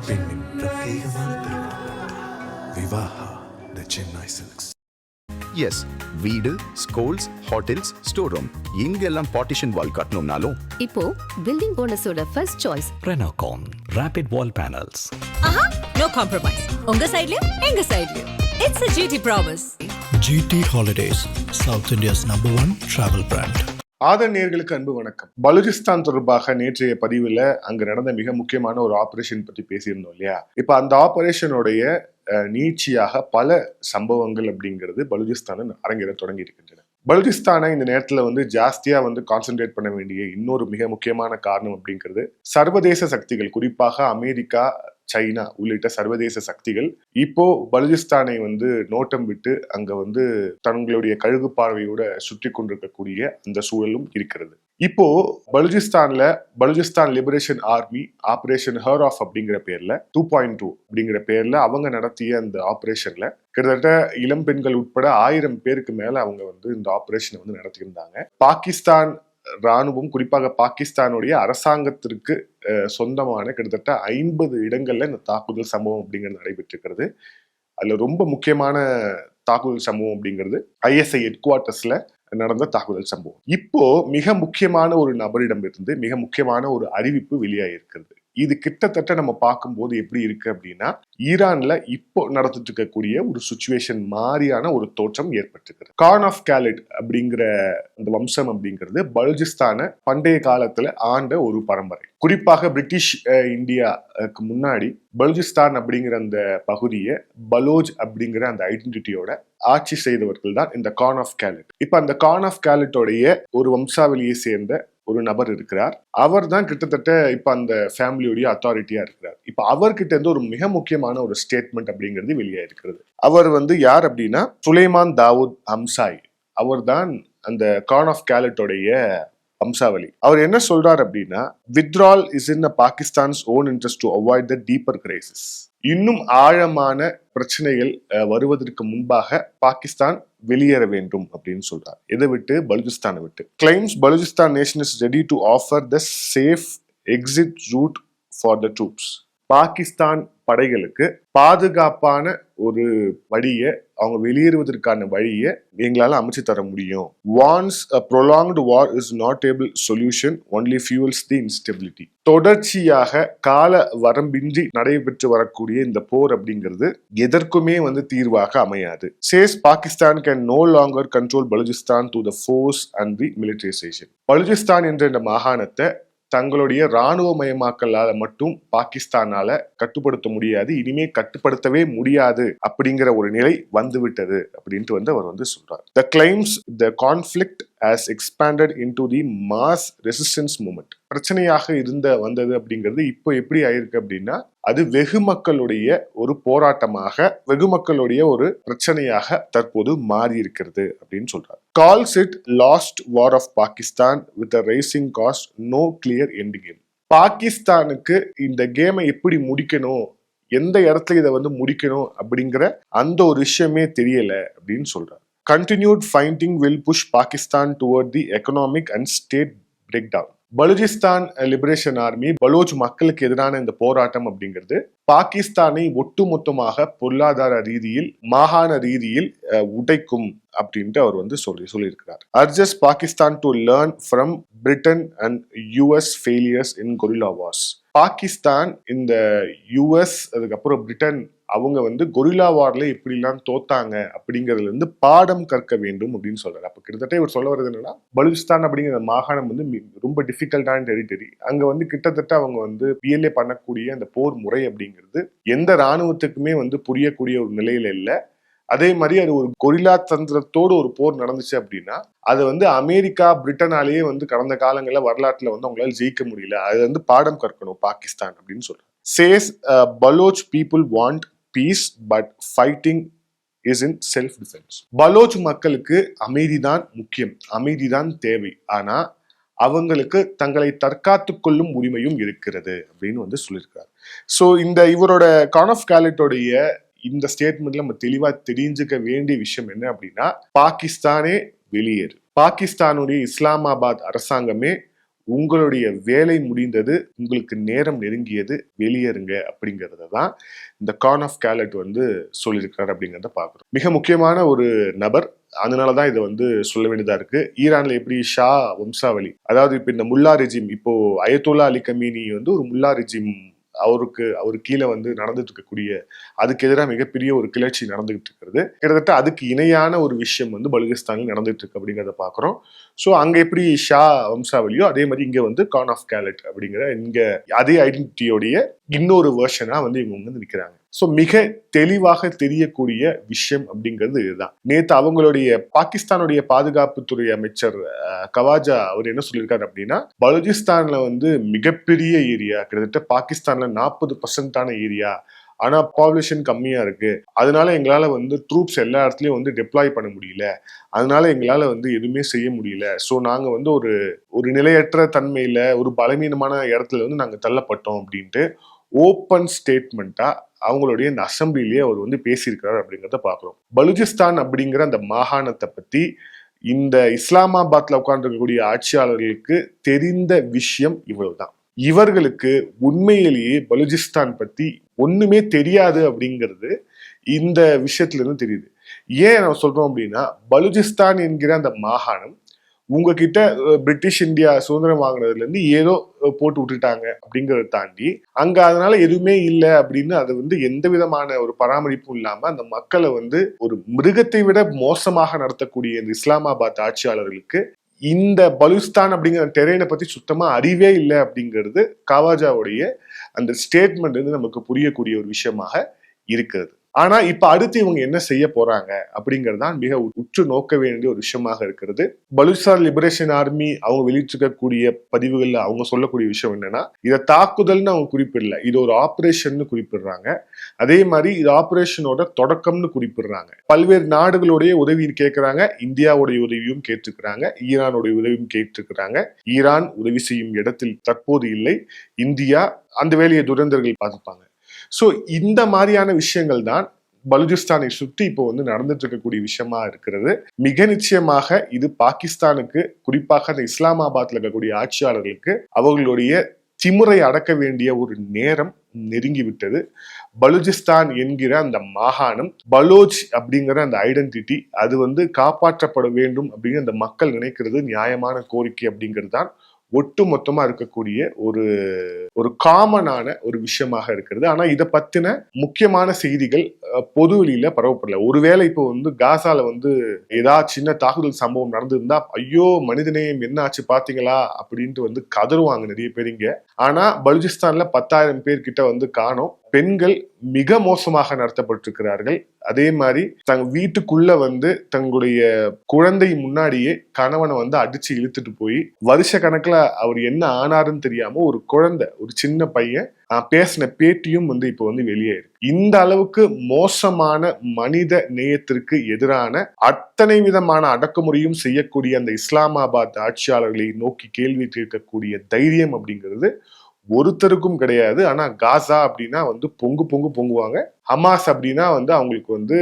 பெண்ணின் பிரத்யேகமான திருமணம் Vivaha the Chennai silks. Yes, வீடு, ஸ்கூல்ஸ், ஹோட்டல்ஸ், ஸ்டோர் ரூம் எங்கெல்லாம் பார்ட்டிஷன் வால் கட்டணும்னாலும் இப்போ பில்டிங் ஓனர்ஸோட first choice Renocon Rapid Wall Panels. ஆஹா, நோ காம்ப்ரமைஸ். உங்க சைடுலயும் எங்க சைடுலயும். It's a GT promise. GT Holidays, South India's #1 travel brand. நேயர்களுக்கு அன்பு வணக்கம். பலூச்சிஸ்தான் தொடர்பாக நேற்றைய பதிவுல அங்க நடந்த மிக முக்கியமான ஒரு ஆபரேஷன் பத்தி பேசியிருந்தோம் இல்லையா? இப்ப அந்த ஆபரேஷனுடைய நீட்சியாக பல சம்பவங்கள் அப்படிங்கிறது பலூச்சிஸ்தான அரங்கேற தொடங்கி இருக்கின்றன. பலூச்சிஸ்தானை இந்த நேரத்துல ஜாஸ்தியா கான்சென்ட்ரேட் பண்ண வேண்டிய இன்னொரு மிக முக்கியமான காரணம் அப்படிங்கிறது சர்வதேச சக்திகள், குறிப்பாக அமெரிக்கா, சைனா உள்ளிட்ட சர்வதேச சக்திகள் இப்போ பலூச்சிஸ்தானை நோட்டம் விட்டு அங்க தங்களுடைய கழுகு பார்வையோட சுற்றி கொண்டிருக்கக்கூடிய அந்த சூழலும் இருக்கிறது. இப்போ Balochistan liberation army operation Herof அப்படிங்கிற பேர்ல 2.2 அப்படிங்கிற பேர்ல அவங்க நடத்திய அந்த ஆபரேஷன்ல கிட்டத்தட்ட இளம் பெண்கள் உட்பட 1000 பேருக்கு மேல அவங்க இந்த ஆபரேஷனை நடத்தியிருந்தாங்க. பாகிஸ்தான் ராணுவம், குறிப்பாக பாகிஸ்தானுடைய அரசாங்கத்திற்கு சொந்தமான கிட்டத்தட்ட 50 இடங்கள்ல இந்த தாக்குதல் சம்பவம் அப்படிங்கிறது நடைபெற்றிருக்கிறது. அதுல ரொம்ப முக்கியமான தாக்குதல் சம்பவம் அப்படிங்கிறது ISI ஹெட் குவார்ட்டர்ஸ்ல நடந்த தாக்குதல் சம்பவம். இப்போ மிக முக்கியமான ஒரு நபரிடம் இருந்து மிக முக்கியமான ஒரு அறிவிப்பு வெளியாகிருக்கிறது. இது கிட்டத்தட்ட நம்ம பார்க்கும்போது எப்படி இருக்கு அப்படின்னா, ஈரான்ல இப்போ நடந்துட்டு இருக்கக்கூடிய ஒரு சுச்சுவேஷன் மாதிரியான ஒரு தோற்றம் ஏற்பட்டிருக்கு. கான் ஆஃப் காலிட் அப்படிங்கிற அந்த வம்சம் அப்படிங்கிறது பலூச்சிஸ்தான பண்டைய காலத்துல ஆண்ட ஒரு பரம்பரை. குறிப்பாக பிரிட்டிஷ் இந்தியாவுக்கு முன்னாடி பலூச்சிஸ்தான் அப்படிங்கிற அந்த பகுதியை பலோஜ் அப்படிங்கிற அந்த ஐடென்டிட்டியோட ஆட்சி செய்தவர்கள் தான் இந்த கான் ஆஃப் காலிட். இப்ப அந்த கான் ஆஃப் காலிட்டோடைய ஒரு வம்சாவளியை சேர்ந்த ஒரு நபர் இருக்கிறார். அவர் தான் கிட்டத்தட்ட இப்ப அந்த ஃபேமிலியோடைய அத்தாரிட்டியா இருக்கிறார். இப்ப அவர்கிட்ட இருந்து ஒரு மிக முக்கியமான ஒரு ஸ்டேட்மெண்ட் அப்படிங்கிறது வெளியாயிருக்கிறது. அவர் யார் அப்படின்னா சுலைமான் தாவூத் ஹம்சாய். அவர் தான் அந்த கான் ஆஃப் காலிட்டோடைய வம்சாவளி. அவர் என்ன சொல்றார் அப்படின்னா, withdrawal is in Pakistan's own interest to avoid the deeper crisis. இன்னும் ஆழமான பிரச்சனைகள் வருவதற்கு முன்பாக பாகிஸ்தான் வெளியேற வேண்டும் அப்படின்னு சொல்றார். எதை விட்டு? பலூச்சிஸ்தானை விட்டு. Claims Balochistan nation is ready to offer the safe exit route for the troops. Pakistan படைகளுக்கு பாதுகாப்பான ஒரு வழியை, அவங்க வெளியேறுவதற்கான வழியை எங்களால அமைச்சு தர முடியும். Once a prolonged war is not able solution only fuels the instability. தொடர்ச்சியாக கால வரம்பின்றி நடைபெற்று வரக்கூடிய இந்த போர் அப்படிங்கிறது எதற்குமே தீர்வாக அமையாது. Says Pakistan can no longer control Balochistan through the force and the militarization. Balochistan என்ற இந்த மாகாணத்தை தங்களுடைய இராணுவமயமாக்கலால மட்டும் பாகிஸ்தானால கட்டுப்படுத்த முடியாது, இனிமே கட்டுப்படுத்தவே முடியாது அப்படிங்கிற ஒரு நிலை வந்துவிட்டது அப்படின்ட்டு அவர் சொல்றார். The claims the conflict has expanded into the mass resistance movement. பிரச்சனையாக வந்தது அப்படிங்கிறது இப்போ எப்படி ஆயிருக்கு அப்படின்னா, அது வெகு மக்களுடைய ஒரு போராட்டமாக, வெகு மக்களுடைய ஒரு பிரச்சனையாக தற்போது மாறி இருக்கிறது அப்படின்னு சொல்றாரு. Calls it lost war of Pakistan with a rising cost, no clear end game. பாகிஸ்தானுக்கு இந்த கேமை எப்படி முடிக்கணும், எந்த இடத்துல இதை முடிக்கணும் அப்படிங்கிற அந்த ஒரு விஷயமே தெரியல அப்படின்னு சொல்றாரு. Continued fighting will push Pakistan toward the economic and state breakdown. Balochistan liberation army, Baloch மக்களுக்கு எதிரான இந்த போராட்டம் அப்படிங்கிறது பாகிஸ்தானை ஒட்டுமொத்தமாக பொருளாதார ரீதியில், மாகாண ரீதியில் உடைக்கும் அப்படின்ட்டு அவர் சொல்லியிருக்கிறார். Urges Pakistan to learn from Britain and US failures in guerrilla wars. Pakistan இந்த US அதுக்கப்புறம் பிரிட்டன் அவங்க கொரில்லா வார்ல எப்படிலாம் தோத்தாங்க அப்படிங்கறதுல பாடம் கற்க வேண்டும் அப்படின்னு சொல்றாரு. அப்ப கிட்டத்தட்ட இவர் சொல்ல வர்றது என்னன்னா, பலூச்சிஸ்தான் அப்படிங்கிற மாகாணம் ரொம்ப டிஃபிகல்ட்டான டெரிட்டரி. அங்க கிட்டத்தட்ட அவங்க PLA பண்ணக்கூடிய அந்த போர் முறை அப்படிங்கிறது எந்த இராணுவத்துக்குமே புரியக்கூடிய ஒரு நிலையில இல்லை. அதே மாதிரி அது ஒரு கொரில்லா தந்திரத்தோடு ஒரு போர் நடந்துச்சு அப்படின்னா அது அமெரிக்கா, பிரிட்டனாலேயே கடந்த காலங்களில் வரலாற்றுல அவங்களால ஜெயிக்க முடியல. அது பாடம் கற்கணும் பாகிஸ்தான் அப்படின்னு சொல்றாரு. Says Baloch people want peace but fighting is in self defense. Baloch மக்களுக்கு அமைதிதான் முக்கியம், அமைதிதான் தேவை. ஆனா அவங்களுக்கு தங்களை தற்காத்து கொள்ளும் உரிமையும் இருக்கிறது அப்படின்னு சொல்லியிருக்காரு. ஸோ இவரோட கான் ஆஃப் காலிட்டோடைய இந்த ஸ்டேட்மெண்ட்ல நம்ம தெளிவா தெரிஞ்சுக்க வேண்டிய விஷயம் என்ன அப்படின்னா, பாகிஸ்தானே வெளியேறு. பாகிஸ்தானுடைய இஸ்லாமாபாத் அரசாங்கமே உங்களுடைய வேலை முடிந்தது, உங்களுக்கு நேரம் நெருங்கியது, வெளியேறுங்க அப்படிங்கறத தான் இந்த கான் ஆஃப் கேலட் வந்து சொல்லியிருக்காரு அப்படிங்கிறத பார்க்குறோம். மிக முக்கியமான ஒரு நபர், அதனாலதான் இதை வந்து சொல்ல வேண்டியதா இருக்கு. ஈரான்ல எப்படி ஷா வம்சாவளி, அதாவது இப்ப இந்த முல்லா ரெஜிம், இப்போ அயத்துல்லா அலி கமீனி வந்து ஒரு முல்லா ரெஜிம், அவரு கீழே வந்து நடந்துட்டு இருக்கக்கூடிய, அதுக்கு எதிராக மிகப்பெரிய ஒரு கிளர்ச்சி நடந்துகிட்டு இருக்கிறது. கிட்டத்தட்ட அதுக்கு இணையான ஒரு விஷயம் வந்து பலுகிஸ்தானில் நடந்துட்டு இருக்கு அப்படிங்கிறத பாக்குறோம். ஸோ அங்க எப்படி ஷா வம்சாவளியோ அதே மாதிரி இங்க வந்து கான் ஆஃப் கேலட் அப்படிங்கிற இங்க அதே ஐடென்டிட்டியோடைய இன்னொரு வேர்ஷனா வந்து இவங்க வந்து நிற்கிறாங்க. ஸோ மிக தெளிவாக தெரியக்கூடிய விஷயம் அப்படிங்கிறது இதுதான். நேற்று அவங்களுடைய பாகிஸ்தானுடைய பாதுகாப்புத்துறை அமைச்சர் கவாஜா அவர் என்ன சொல்லியிருக்காரு அப்படின்னா, பலுச்சிஸ்தான்ல வந்து மிகப்பெரிய ஏரியா, கிட்டத்தட்ட பாகிஸ்தான்ல 40% ஏரியா, ஆனா பாப்புலேஷன் கம்மியா இருக்கு, அதனால எங்களால வந்து ட்ரூப்ஸ் எல்லா இடத்துலயும் வந்து டெப்ளாய் பண்ண முடியல, அதனால எங்களால வந்து எதுவுமே செய்ய முடியல. ஸோ நாங்க வந்து ஒரு நிலையற்ற தன்மையில ஒரு பலவீனமான இடத்துல வந்து நாங்க தள்ளப்பட்டோம் அப்படின்ட்டு ஓப்பன் ஸ்டேட்மெண்ட்டா அவங்களுடைய இந்த அசம்பிளிலேயே அவர் வந்து பேசியிருக்கிறார் அப்படிங்கிறத பார்க்குறோம். பலுச்சிஸ்தான் அப்படிங்கிற அந்த மாகாணத்தை பத்தி இந்த இஸ்லாமாபாத்ல உட்கார்ந்துருக்கக்கூடிய ஆட்சியாளர்களுக்கு தெரிந்த விஷயம் இவ்வளவுதான். இவர்களுக்கு உண்மையிலேயே பலுச்சிஸ்தான் பத்தி ஒண்ணுமே தெரியாது அப்படிங்கிறது இந்த விஷயத்துல இருந்து தெரியுது. ஏன் நம்ம சொல்றோம் அப்படின்னா, பலுச்சிஸ்தான் என்கிற அந்த மாகாணம் உங்ககிட்ட பிரிட்டிஷ் இந்தியா சுதந்திரம் வாங்கினதுல இருந்து ஏதோ போட்டு விட்டுட்டாங்க அப்படிங்கறத தாண்டி அங்க அதனால எதுவுமே இல்லை அப்படின்னு அது வந்து எந்த விதமான ஒரு பராமரிப்பும் இல்லாம அந்த மக்களை வந்து ஒரு மிருகத்தை விட மோசமாக நடத்தக்கூடிய இந்த இஸ்லாமாபாத் ஆட்சியாளர்களுக்கு இந்த பலுஸ்தான் அப்படிங்கிற டெரெயினை பத்தி சுத்தமா அறிவே இல்லை அப்படிங்கிறது கவாஜாவுடைய அந்த ஸ்டேட்மெண்ட் வந்து நமக்கு புரியக்கூடிய ஒரு விஷயமாக இருக்கிறது. ஆனா இப்ப அடுத்து இவங்க என்ன செய்ய போறாங்க அப்படிங்கறதுதான் மிக உற்று நோக்க வேண்டிய ஒரு விஷயமாக இருக்கிறது. பலுச்சிஸ்தான் லிபரேஷன் ஆர்மி அவங்க வெளியிட்டிருக்கக்கூடிய பதிவுகள்ல அவங்க சொல்லக்கூடிய விஷயம் என்னன்னா, இதை தாக்குதல்னு அவங்க குறிப்பிடல, இது ஒரு ஆபரேஷன் குறிப்பிடுறாங்க. அதே மாதிரி இது ஆபரேஷனோட தொடக்கம்னு குறிப்பிடுறாங்க. பல்வேறு நாடுகளுடைய உதவி கேட்கிறாங்க, இந்தியாவுடைய உதவியும் கேட்டிருக்கிறாங்க, ஈரானுடைய உதவியும் கேட்டிருக்கிறாங்க. ஈரான் உதவி செய்யும் இடத்தில் தற்போது இல்லை, இந்தியா அந்த வேலையை துரந்தர்கள் பார்த்துப்பாங்க. ஸோ இந்த மாதிரியான விஷயங்கள் தான் பலுச்சிஸ்தானை சுற்றி இப்போ வந்து நடந்துட்டு இருக்கக்கூடிய விஷயமா இருக்கிறது. மிக நிச்சயமாக இது பாகிஸ்தானுக்கு, குறிப்பாக அந்த இஸ்லாமாபாத்ல இருக்கக்கூடிய ஆட்சியாளர்களுக்கு அவர்களுடைய திமுறை அடக்க வேண்டிய ஒரு நேரம் நெருங்கிவிட்டது. பலுச்சிஸ்தான் என்கிற அந்த மாகாணம், பலோச் அப்படிங்கிற அந்த ஐடென்டிட்டி, அது வந்து காப்பாற்றப்பட வேண்டும் அப்படிங்கிற அந்த மக்கள் நினைக்கிறது நியாயமான கோரிக்கை அப்படிங்கிறது தான் ஒட்டு மொத்தமா இருக்கக்கூடிய ஒரு காமனான ஒரு விஷயமாக இருக்கிறது. ஆனா இதை பத்தின முக்கியமான செய்திகள் பொது வெளியில பரவப்படல. ஒருவேளை இப்போ வந்து காசால வந்து ஏதாவது சின்ன தாக்குதல் சம்பவம் நடந்திருந்தா, ஐயோ மனிதநேயம் என்ன ஆச்சு பாத்தீங்களா அப்படின்ட்டு வந்து கதறுவாங்க நிறைய பேருங்க. ஆனா பலுச்சிஸ்தான்ல 10,000 பேர் கிட்ட வந்து காணோம். பெண்கள் மிக மோசமாக நடத்தப்பட்டிருக்கிறார்கள். அதே மாதிரி தங்க வீட்டுக்குள்ள வந்து தங்களுடைய குழந்தை முன்னாடியே கணவனை வந்து அடிச்சு இழுத்துட்டு போய் வருஷ கணக்குல அவர் என்ன ஆனாருன்னு தெரியாம ஒரு குழந்தை, ஒரு சின்ன பையன் பேசின பேட்டியும் வந்து இப்போ வந்து வெளியேறு. இந்த அளவுக்கு மோசமான மனித நேயத்திற்கு எதிரான அத்தனை விதமான அடக்குமுறையும் செய்யக்கூடிய அந்த இஸ்லாமாபாத் ஆட்சியாளர்களை நோக்கி கேள்வி கேட்கக்கூடிய தைரியம் அப்படிங்கிறது ஒருத்தருக்கும் கிடையாது. ஆனா காசா அப்படின்னா வந்து பொங்குவாங்க. ஹமாஸ் அப்படின்னா வந்து அவங்களுக்கு வந்து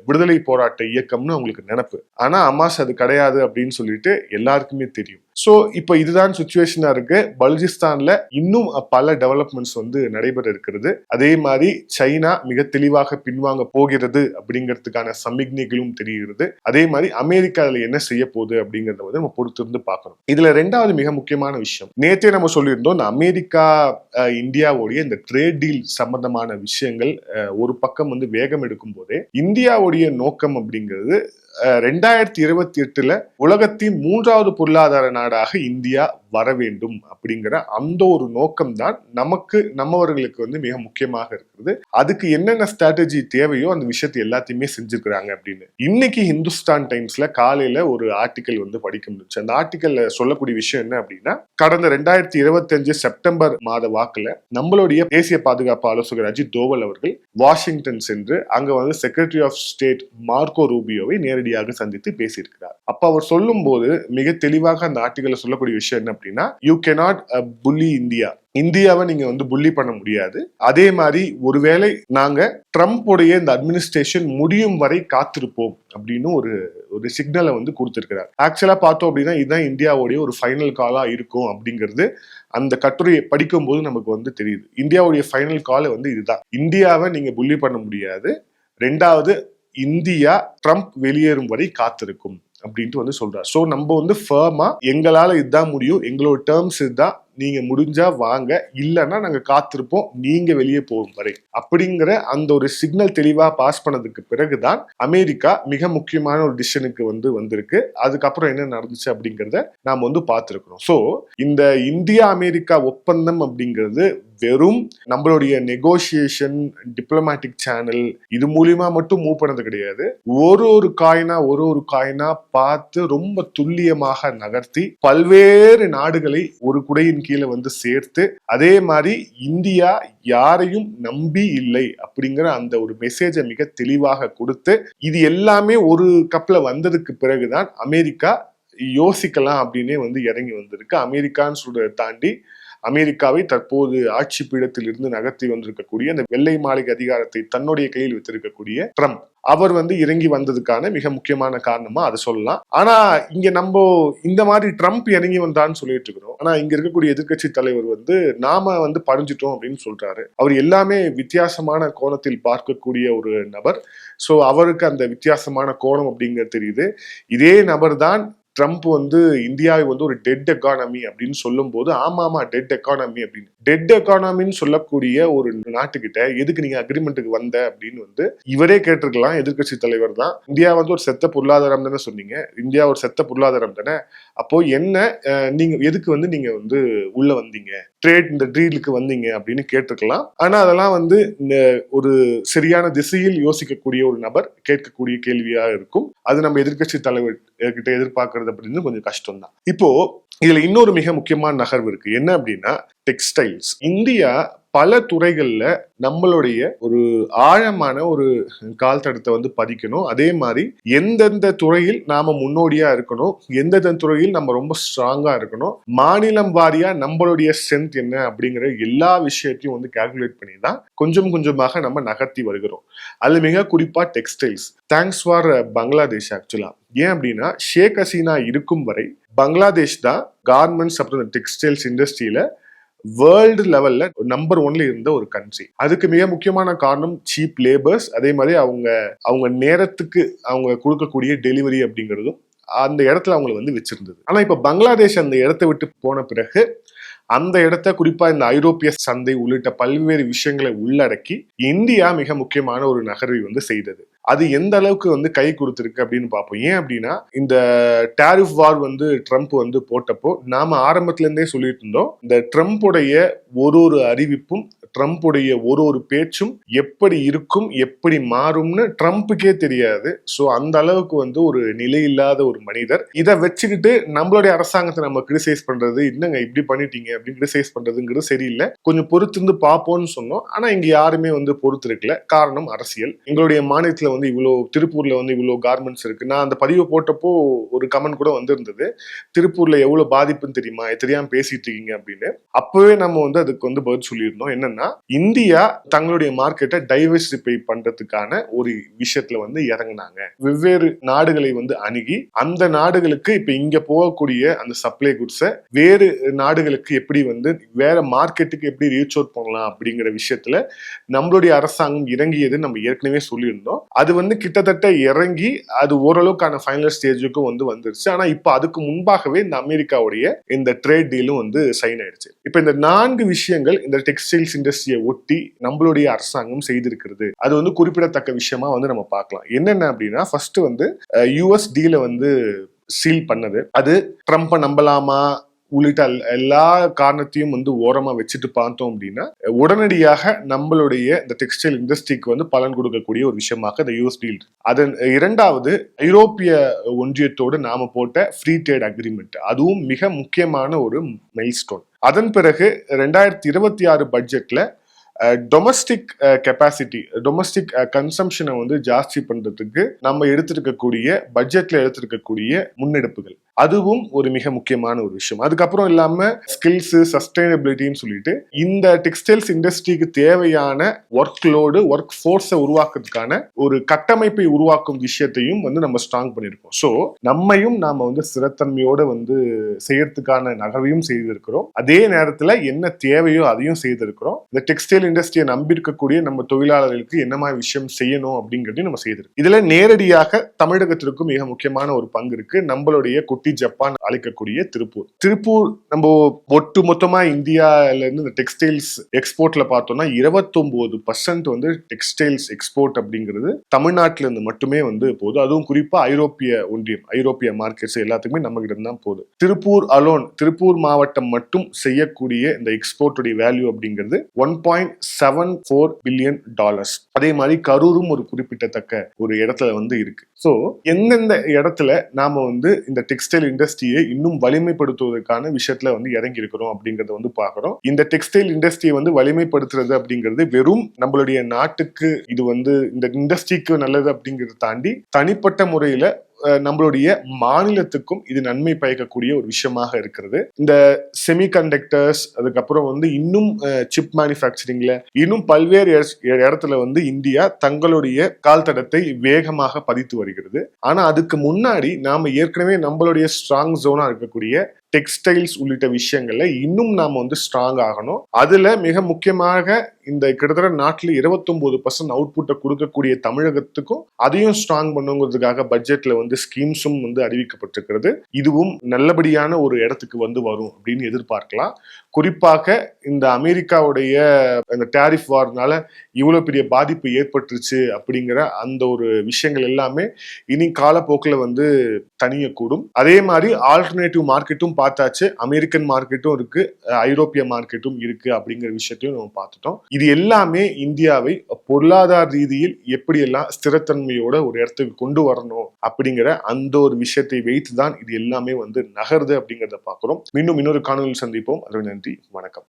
விடுதலை போராட்ட இயக்கம்னு அவங்களுக்கு நினைப்பு. ஆனா ஹமாஸ் அது கிடையாது அப்படின்னு சொல்லிட்டு எல்லாருக்குமே தெரியும். சோ இப்ப இதுதான் சுச்சுவேஷனா இருக்கு. பலுச்சிஸ்தான்ல இன்னும் பல டெவலப்மெண்ட்ஸ் வந்து நடைபெற இருக்கிறது. அதே மாதிரி சைனா மிக தெளிவாக பின்வாங்க போகிறது அப்படிங்கிறதுக்கான சமிக்ஞைகளும் தெரிகிறது. அதே மாதிரி அமெரிக்கா அதுல என்ன செய்ய போகுது அப்படிங்கறத வந்து நம்ம பொறுத்திருந்து பார்க்கணும். இதுல ரெண்டாவது மிக முக்கியமான விஷயம், நேற்றே நம்ம சொல்லியிருந்தோம், இந்த அமெரிக்கா இந்தியாவுடைய இந்த ட்ரேட் டீல் சம்பந்தமான விஷயங்கள் ஒரு பக்கம் வந்து வேகம் எடுக்கும் போதே இந்தியாவுடைய நோக்கம் அப்படிங்கிறது 2028 உலகத்தின் 3வது பொருளாதார நாடாக இந்தியா வர வேண்டும் அப்படிங்கிற அந்த ஒரு நோக்கம் தான் நம்மவர்களுக்கு வந்து மிக முக்கியமாக இருக்கிறது. அதுக்கு என்னென்ன ஸ்ட்ராட்டஜி தேவையோ அந்த விஷயத்தை எல்லாத்தையுமே செஞ்சிருக்கிறாங்க அப்படின்னு இன்னைக்கு ஹிந்துஸ்தான் டைம்ஸ்ல காலையில ஒரு ஆர்டிக்கல் வந்து படிக்க முடிச்சு. அந்த ஆர்டிக்கல்ல சொல்லக்கூடிய விஷயம் என்ன அப்படின்னா, கடந்த 2025 செப்டம்பர் மாத வாக்குல நம்மளுடைய தேசிய பாதுகாப்பு ஆலோசகர் அஜித் தோவல் அவர்கள் வாஷிங்டன் சென்று அங்க வந்து செக்ரட்டரி ஆஃப் ஸ்டேட் மார்க்கோ ரூபியோவை நேரடியாக நேரடியாக சந்தித்து பேசியிருக்கிறார். அப்ப அவர் சொல்லும் போது மிக தெளிவாக அந்த ஆர்டிகல்ல சொல்லக்கூடிய விஷயம் என்ன அப்படின்னா, யூ கேனாட் புல்லி இந்தியா, இந்தியாவை நீங்க வந்து புள்ளி பண்ண முடியாது. அதே மாதிரி ஒருவேளை நாங்க ட்ரம்ப்புடைய இந்த அட்மினிஸ்ட்ரேஷன் முடியும் வரை காத்திருப்போம் அப்படின்னு ஒரு சிக்னலை வந்து கொடுத்திருக்கிறார். ஆக்சுவலா பார்த்தோம் அப்படின்னா இதுதான் இந்தியாவுடைய ஒரு ஃபைனல் காலா இருக்கும் அப்படிங்கிறது அந்த கட்டுரையை படிக்கும் போது நமக்கு வந்து தெரியுது. இந்தியாவுடைய ஃபைனல் கால் வந்து இதுதான், இந்தியாவை நீங்க புள்ளி பண்ண முடியாது, ரெண்டாவது இந்தியா ட்ரம்ப் வெளியேறும் வரை காத்திருக்கும் அப்படின்ட்டு வந்து சொல்றாரு. சோ நம்ம வந்து ஃபர்மா எங்களால இதுதான் முடியும், எங்களோட டேர்ம்ஸ் இதுதான், நீங்க முடிஞ்சா வாங்க, இல்லைன்னா நாங்க காத்திருப்போம் நீங்க வெளியே போகும் வரை அப்படிங்கிற அந்த ஒரு சிக்னல் தெளிவா பாஸ் பண்ணதுக்கு பிறகுதான் அமெரிக்கா மிக முக்கியமான ஒரு டிசிஷனுக்கு வந்து வந்திருக்கு. அதுக்கப்புறம் என்ன நடந்துச்சு அப்படிங்கிறத நாம வந்து பார்த்திருக்கிறோம். சோ இந்த இந்தியா அமெரிக்கா ஒப்பந்தம் அப்படிங்கிறது வெறும் நம்மளுடைய நெகோசியேஷன், டிப்ளமேட்டிக் சேனல் இது மூலியமா மட்டும் மூவ் பண்ணது கிடையாது. ஒரு காயினா பார்த்து ரொம்ப துல்லியமாக நகர்த்தி பல்வேறு நாடுகளை ஒரு குடையின் கீழே வந்து சேர்த்து, அதே மாதிரி இந்தியா யாரையும் நம்பி இல்லை அப்படிங்கிற அந்த ஒரு மெசேஜை மிக தெளிவாக கொடுத்து, இது எல்லாமே ஒரு கப்ல வந்ததுக்கு பிறகுதான் அமெரிக்கா யோசிக்கலாம் அப்படின்னே வந்து இறங்கி வந்திருக்கு. அமெரிக்கான்னு சொல்றதை தாண்டி அமெரிக்காவை தற்போது ஆட்சி பீடத்தில் இருந்து நகர்த்தி வந்திருக்கக்கூடிய அந்த வெள்ளை மாளிகை அதிகாரத்தை தன்னுடைய கையில் வைத்திருக்கக்கூடிய ட்ரம்ப், அவர் வந்து இறங்கி வந்ததுக்கான மிக முக்கியமான காரணமா அதை சொல்லலாம். ஆனா இங்க நம்ம இந்த மாதிரி ட்ரம்ப் இறங்கி வந்தான்னு சொல்லிட்டு இருக்கிறோம். ஆனா இங்க இருக்கக்கூடிய எதிர்க்கட்சி தலைவர் வந்து நாம வந்து பறிஞ்சிட்டோம் அப்படின்னு சொல்றாரு. அவர் எல்லாமே வித்தியாசமான கோணத்தில் பார்க்கக்கூடிய ஒரு நபர். சோ அவருக்கு அந்த வித்தியாசமான கோணம் அப்படிங்கிறது தெரியுது. இதே நபர் தான் ட்ரம்ப் வந்து இந்தியாவை வந்து ஒரு டெட் எக்கானமி அப்படின்னு சொல்லும் போது, ஆமா டெட் எக்கானமி அப்படின்னு, டெட் எக்கானமின்னு சொல்லக்கூடிய ஒரு நாட்டுக்கிட்ட எதுக்கு நீங்க அக்ரிமெண்ட்டுக்கு வந்த அப்படின்னு வந்து இவரே கேட்டிருக்கலாம். எதிர்க்கட்சி தலைவர் தான், இந்தியா வந்து ஒரு செத்த பொருளாதாரம் தானே சொன்னீங்க, இந்தியா ஒரு செத்த பொருளாதாரம் தானே, அப்போ என்ன நீங்க எதுக்கு வந்து நீங்க வந்து உள்ள வந்தீங்க, இந்த ட்ரீலுக்கு வந்தீங்க அப்படின்னு கேட்டிருக்கலாம். ஆனா அதெல்லாம் வந்து ஒரு சரியான திசையில் யோசிக்கக்கூடிய ஒரு நபர் கேட்கக்கூடிய கேள்வியா இருக்கும். அது நம்ம எதிர்க்கட்சி தலைவர் கிட்ட எதிர்பார்க்கறது அப்படின்னு கொஞ்சம் கஷ்டம் தான். இப்போ இதுல இன்னொரு மிக முக்கியமான நகர்வு இருக்கு. என்ன அப்படின்னா டெக்ஸ்டைல்ஸ். இந்தியா பல துறைகள்ல நம்மளுடைய ஒரு ஆழமான ஒரு கால் தடத்தை வந்து பதிக்கணும். அதே மாதிரி எந்தெந்த துறையில் நாம முன்னோடியா இருக்கணும், எந்தெந்த துறையில் நம்ம ரொம்ப ஸ்ட்ராங்கா இருக்கணும், மாநிலம் வாரியா நம்மளுடைய ஸ்ட்ரென்த் என்ன அப்படிங்கிற எல்லா விஷயத்தையும் வந்து கால்குலேட் பண்ணி தான் கொஞ்சம் கொஞ்சமாக நம்ம நகர்த்தி வருகிறோம். அது மிக குறிப்பா டெக்ஸ்டைல்ஸ். Thanks for Bangladesh. ஆக்சுவலா ஏன் அப்படின்னா ஷேக் ஹசீனா இருக்கும் வரை பங்களாதேஷ் தான் கார்மெண்ட்ஸ் அப்புறம் டெக்ஸ்டைல்ஸ் இண்டஸ்ட்ரியில வேர்ல்டு லெவல்ல நம்பர் 1ல இருந்த ஒரு கண்ட்ரி. அதுக்கு மிக முக்கியமான காரணம் சீப் லேபர்ஸ், அதே மாதிரி அவங்க நேரத்துக்கு அவங்க கொடுக்கக்கூடிய டெலிவரி அப்படிங்கிறதும் அந்த இடத்துல அவங்களை வந்து வச்சிருந்தது. ஆனா இப்ப பங்களாதேஷ் அந்த இடத்தை விட்டு போன பிறகு அந்த இடத்த குறிப்பா இந்த ஐரோப்பிய சந்தை உள்ளிட்ட பல்வேறு விஷயங்களை உள்ளடக்கி இந்தியா மிக முக்கியமான ஒரு நகர்வை வந்து செய்தது. அது எந்த அளவுக்கு வந்து கை கொடுத்திருக்கு அப்படின்னு பார்ப்போம். ஏன் அப்படின்னா இந்த டாரிஃப் வார் வந்து ட்ரம்ப் வந்து போட்டப்போ நாம ஆரம்பத்துல இருந்தே சொல்லிட்டு இருந்தோம், இந்த ட்ரம்ப்புடைய ஒரு அறிவிப்பும் ட்ரம்ப்புடைய ஒரு பேச்சும் எப்படி இருக்கும் எப்படி மாறும்னு ட்ரம்ப்புக்கே தெரியாது. சோ அந்த அளவுக்கு வந்து ஒரு நிலை இல்லாத ஒரு மனிதர். இதை வச்சுக்கிட்டு நம்மளுடைய அரசாங்கத்தை நம்ம கிரிட்டிசைஸ் பண்றது, என்னங்க இப்படி பண்ணிட்டீங்க அப்படின்னு கிரிட்டிசைஸ் பண்றதுங்கிறது சரியில்லை, கொஞ்சம் பொறுத்திருந்து பார்ப்போம்னு சொன்னோம். ஆனா இங்க யாருமே வந்து பொறுத்து இருக்கல. காரணம் அரசியல். எங்களுடைய மாநிலத்துல வந்து இவ்வளவு, திருப்பூர்ல வந்து இவ்வளவு கார்மெண்ட்ஸ் இருக்கு. நான் அந்த பதிவை போட்டப்போ ஒரு கமெண்ட் கூட வந்திருந்தது, திருப்பூர்ல எவ்வளவு பாதிப்புன்னு தெரியுமா, தெரியாம பேசிட்டு இருக்கீங்க அப்படின்னு. அப்பவே நம்ம வந்து அதுக்கு வந்து பதில் சொல்லியிருந்தோம். என்னன்னா இந்தியா தங்களுடைய மார்க்கெட்டை டைவர்சிஃபை பண்றதுக்கான ஒரு விஷயத்துல வந்து இறங்கினாங்க. வெவ்வேறு நாடுகளை வந்து அணுகி அந்த நாடுகளுக்கு இப்ப இங்க போகக்கூடிய அந்த சப்ளை குட்ஸை வேறு நாடுகளுக்கு எப்படி வந்து வேற மார்க்கெட்டுக்கு எப்படி ரீச் அவுட் பண்ணலாம் அப்படிங்கிற விஷயத்துல நம்மளுடைய அரசாங்கம் இறங்கியது நம்ம ஏற்கனவே சொல்லியிருந்தோம். அது வந்து கிட்டத்தட்ட இறங்கி அது ஓரளவுக்கான ஃபைனல் ஸ்டேஜுக்கும் வந்து வந்துருச்சு. ஆனா இப்ப அதுக்கு முன்பாகவே இந்த அமெரிக்காவுடைய இந்த ட்ரேட் டீலும் வந்து சைன் ஆயிடுச்சு. இப்ப இந்த 4 விஷயங்கள் இந்த டெக்ஸ்டைல்ஸ் இண்டஸ்ட்ரியை ஒட்டி நம்மளுடைய அரசாங்கம் செய்திருக்கிறது. அது வந்து குறிப்பிடத்தக்க விஷயமா வந்து நம்ம பார்க்கலாம். என்னென்ன அப்படின்னா ஃபர்ஸ்ட் வந்து யுஎஸ் டீல வந்து சீல் பண்ணது. அது ட்ரம்ப்பை நம்பலாமா உள்ளிட்ட எல்லா காரணத்தையும் வந்து ஓரமா வச்சுட்டு பார்த்தோம் அப்படின்னா உடனடியாக நம்மளுடைய இந்த டெக்ஸ்டைல் இண்டஸ்ட்ரிக்கு வந்து பலன் கொடுக்கக்கூடிய ஒரு விஷயமாக இந்த யூஎஸ் டீல். அதன் இரண்டாவது ஐரோப்பிய ஒன்றியத்தோடு நாம போட்ட ஃப்ரீ ட்ரேட் அக்ரிமெண்ட், அதுவும் மிக முக்கியமான ஒரு மைல்ஸ்டோன். அதன் பிறகு 2026 பட்ஜெட்ல டொமஸ்டிக் கெப்பாசிட்டி, டொமஸ்டிக் கன்சம்ஷனை வந்து ஜாஸ்தி பண்றதுக்கு நம்ம எடுத்திருக்கக்கூடிய பட்ஜெட்ல எடுத்திருக்கக்கூடிய முன்னெடுப்புகள், அதுவும் ஒரு மிக முக்கியமான ஒரு விஷயம். அதுக்கப்புறம் இல்லாம ஸ்கில்ஸ், சஸ்டைனபிலிட்டின்னு சொல்லிட்டு இந்த டெக்ஸ்டைல்ஸ் இண்டஸ்ட்ரிக்கு தேவையான ஒர்க் லோடு, ஒர்க் ஃபோர்ஸை உருவாக்குறதுக்கான ஒரு கட்டமைப்பை உருவாக்கும் விஷயத்தையும் வந்து நம்ம ஸ்ட்ராங் பண்ணியிருக்கோம். ஸோ நம்மையும் நாம வந்து ஸ்திரத்தன்மையோட வந்து செய்யறதுக்கான நகர்வையும் செய்திருக்கிறோம். அதே நேரத்துல என்ன தேவையோ அதையும் செய்திருக்கிறோம். இந்த டெக்ஸ்டைல் இண்டஸ்ட்ரியை நம்பி இருக்கக்கூடிய நம்ம தொழிலாளர்களுக்கு என்ன மாதிரி விஷயம் செய்யணும் அப்படிங்கிறதையும் நம்ம செய்திருக்கோம். இதுல நேரடியாக தமிழகத்திற்கும் மிக முக்கியமான ஒரு பங்கு இருக்கு. நம்மளுடைய குட்டி ஜப்பான் அழைக்கக்கூடிய திருப்பூர் நம்ம ஒட்டு மொத்தமா இந்தியால இருந்து இந்த டெக்ஸ்டைல்ஸ் எக்ஸ்போர்ட்ல பார்த்தோம்னா 29% வந்து டெக்ஸ்டைல்ஸ் எக்ஸ்போர்ட் அப்படிங்கிறது தமிழ்நாட்டில இருந்து மட்டுமே வந்து போகுது. அதுவும் குறிப்பா ஐரோப்பிய ஒன்றியம், ஐரோப்பிய மார்க்கெட்ஸ் எல்லாத்துக்குமே நம்ம கிட்ட தான் போகுது. திருப்பூர் மாவட்டம் மட்டும் செய்யக்கூடிய இந்த எக்ஸ்போர்ட்டுடைய வேல்யூ அப்படிங்கிறது $1.74 பில்லியன். அதே மாதிரி கரூரும் ஒரு குறிப்பிட்டத்தக்க ஒரு இடத்துல வந்து இருக்கு. ஸோ எந்தெந்த இடத்துல நாம வந்து இந்த டெக்ஸ்டைல் இண்டஸ்ட்ரியை இன்னும் வலிமைப்படுத்துவதற்கான விஷயத்துல வந்து இறங்கி இருக்கிறோம் அப்படிங்கறத வந்து பாக்குறோம். இந்த டெக்ஸ்டைல் இண்டஸ்ட்ரியை வந்து வலிமைப்படுத்துறது அப்படிங்கிறது வெறும் நம்மளுடைய நாட்டுக்கு இது வந்து இந்த இண்டஸ்ட்ரிக்கு நல்லது அப்படிங்கறத தாண்டி தனிப்பட்ட முறையில நம்மளுடைய மாநிலத்துக்கும் இது நன்மை பயக்கக்கூடிய ஒரு விஷயமாக இருக்கிறது. இந்த செமிகண்டக்டர்ஸ், அதுக்கப்புறம் வந்து இன்னும் சிப் மேனுஃபேக்சரிங்ல இன்னும் பல்வேறு இடத்துல வந்து இந்தியா தங்களுடைய கால் தடத்தை வேகமாக பதித்து வருகிறது. ஆனா அதுக்கு முன்னாடி நாம ஏற்கனவே நம்மளுடைய ஸ்ட்ராங் ஜோனா இருக்கக்கூடிய டெக்ஸ்டைல்ஸ் உள்ளிட்ட விஷயங்கள்ல இன்னும் நாம வந்து ஸ்ட்ராங் ஆகணும். அதுல மிக முக்கியமாக இந்த கிட்டத்தட்ட நாட்டில் 29% அவுட்புட்டை கொடுக்கக்கூடிய தமிழகத்துக்கும் அதையும் ஸ்ட்ராங் பண்ணுங்கிறதுக்காக பட்ஜெட்ல வந்து ஸ்கீம்ஸும் வந்து அறிவிக்கப்பட்டிருக்கிறது. இதுவும் நல்லபடியான ஒரு இடத்துக்கு வந்து வரும் அப்படின்னு எதிர்பார்க்கலாம். குறிப்பாக இந்த அமெரிக்காவுடைய அந்த டேரிஃப் வார்னால இவ்வளவு பெரிய பாதிப்பு ஏற்பட்டுருச்சு அப்படிங்கிற அந்த ஒரு விஷயங்கள் எல்லாமே இனி காலப்போக்கில் வந்து தனியக்கூடும். அதே மாதிரி ஆல்டர்னேட்டிவ் மார்க்கெட்டும் பார்த்தாச்சு, அமெரிக்கன் மார்க்கெட்டும் இருக்கு, ஐரோப்பிய மார்க்கெட்டும் இருக்கு அப்படிங்கிற விஷயத்தையும் நம்ம பார்த்துட்டோம். இது எல்லாமே இந்தியாவை பொருளாதார ரீதியில் எப்படியெல்லாம் ஸ்திரத்தன்மையோட ஒரு இடத்துக்கு கொண்டு வரணும் அப்படிங்கிற அந்த ஒரு விஷயத்தை வைத்துதான் இது எல்லாமே வந்து நகருது அப்படிங்கிறத பார்க்கிறோம். மீண்டும் இன்னொரு காணொலியில் சந்திப்போம். அது நன்றி, வணக்கம்.